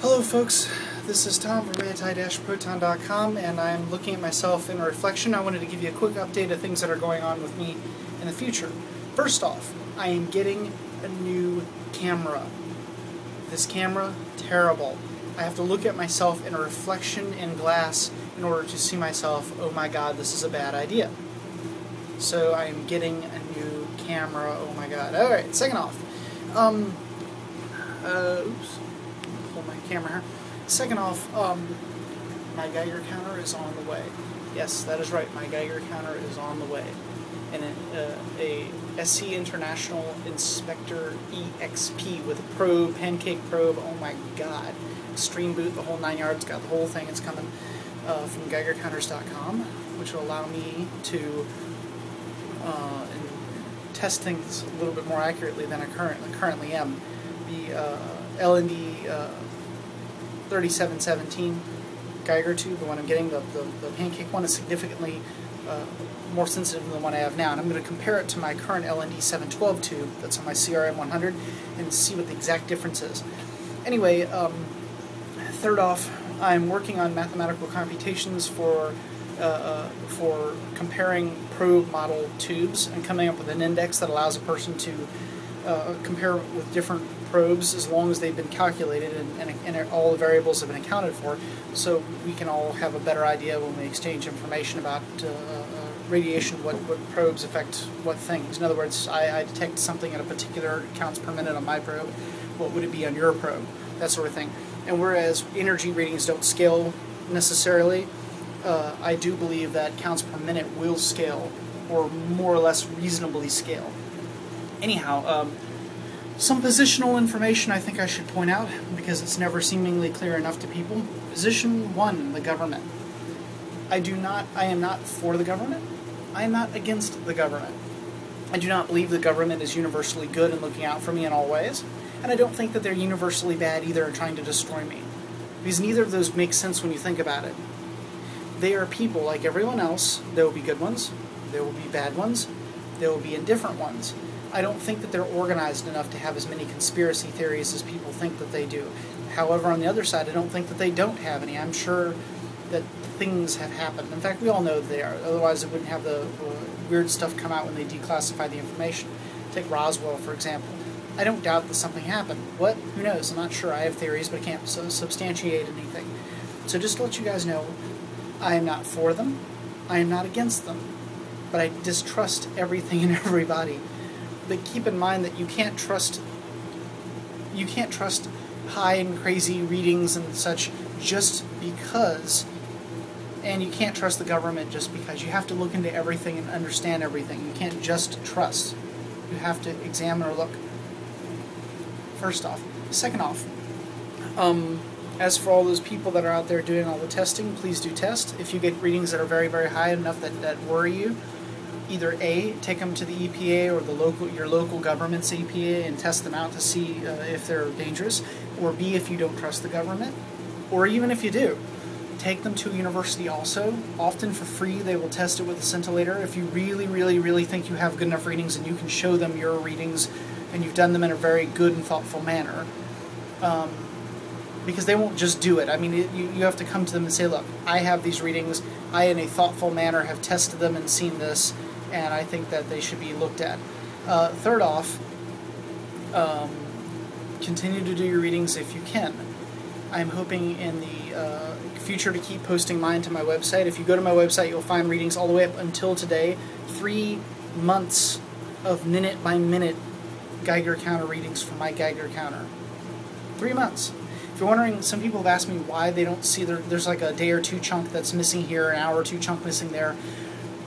Hello folks, this is Tom from anti-proton.com, and I'm looking at myself in a reflection. I wanted to give you a quick update of things that are going on with me in the future. First off, I am getting a new camera. This camera, terrible. I have to look at myself in a reflection in glass in order to see myself. Oh my god, this is a bad idea. So I am getting a new camera. Oh my god. Alright, second off. Oops. Hold my camera here. Second off, my Geiger counter is on the way. Yes, that is right. My Geiger counter is on the way. And a SC International Inspector EXP with a probe, pancake probe. Oh my god. Extreme boot, the whole 9 yards, got the whole thing. It's coming from GeigerCounters.com, which will allow me to test things a little bit more accurately than I currently am. The LND 3717 Geiger tube, the one I'm getting, the pancake one, is significantly more sensitive than the one I have now, and I'm going to compare it to my current LND 712 tube that's on my CRM 100 and see what the exact difference is. Anyway, third off, I'm working on mathematical computations for comparing probe model tubes and coming up with an index that allows a person to compare with different probes as long as they've been calculated and all the variables have been accounted for, so we can all have a better idea when we exchange information about radiation, what probes affect what things. In other words, I detect something at a particular counts per minute on my probe, what would it be on your probe? That sort of thing. And whereas energy readings don't scale necessarily, I do believe that counts per minute will scale, or more or less reasonably scale. Anyhow, some positional information I think I should point out, because it's never seemingly clear enough to people. Position 1, the government. I am not for the government. I am not against the government. I do not believe the government is universally good and looking out for me in all ways, and I don't think that they're universally bad either and trying to destroy me, because neither of those makes sense when you think about it. They are people like everyone else. There will be good ones, there will be bad ones, there will be indifferent ones. I don't think that they're organized enough to have as many conspiracy theories as people think that they do. However, on the other side, I don't think that they don't have any. I'm sure that things have happened. In fact, we all know that they are. Otherwise, it wouldn't have the weird stuff come out when they declassify the information. Take Roswell, for example. I don't doubt that something happened. What? Who knows? I'm not sure. I have theories, but I can't substantiate anything. So just to let you guys know, I am not for them. I am not against them. But I distrust everything and everybody. But keep in mind that you can't trust high and crazy readings and such just because, and you can't trust the government just because. You have to look into everything and understand everything. You can't just trust. You have to examine or look. First off. Second off, as for all those people that are out there doing all the testing, please do test. If you get readings that are very, very high enough that worry you, either A, take them to the EPA or your local government's EPA and test them out to see if they're dangerous, or B, if you don't trust the government, or even if you do, take them to a university also. Often for free they will test it with a scintillator. If you really, really, really think you have good enough readings and you can show them your readings and you've done them in a very good and thoughtful manner, because they won't just do it. I mean, you have to come to them and say, look, I have these readings, I in a thoughtful manner have tested them and seen this, and I think that they should be looked at. Third off, continue to do your readings if you can. I'm hoping in the future to keep posting mine to my website. If you go to my website, you'll find readings all the way up until today. 3 months of minute-by-minute Geiger counter readings from my Geiger counter. 3 months. If you're wondering, some people have asked me why they don't see there's like a day or two chunk that's missing here, an hour or two chunk missing there.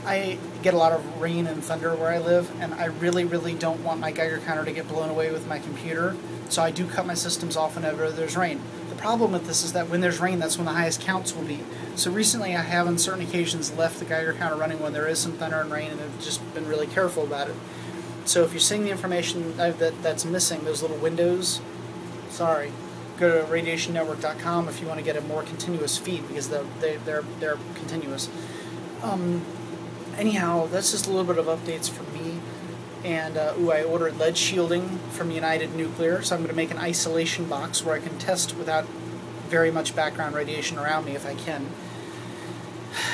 I get a lot of rain and thunder where I live, and I really, really don't want my Geiger counter to get blown away with my computer, so I do cut my systems off whenever there's rain. The problem with this is that when there's rain, that's when the highest counts will be. So recently I have on certain occasions left the Geiger counter running when there is some thunder and rain, and I've just been really careful about it. So if you're seeing the information that's missing, those little windows, sorry. Go to radiationnetwork.com if you want to get a more continuous feed, because they're continuous. Anyhow, that's just a little bit of updates from me. And I ordered lead shielding from United Nuclear, so I'm going to make an isolation box where I can test without very much background radiation around me if I can.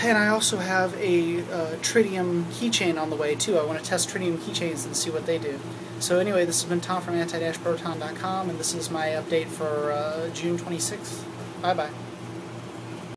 And I also have a Tritium keychain on the way too. I want to test Tritium keychains and see what they do. So anyway, this has been Tom from anti-proton.com, and this is my update for June 26th. Bye-bye.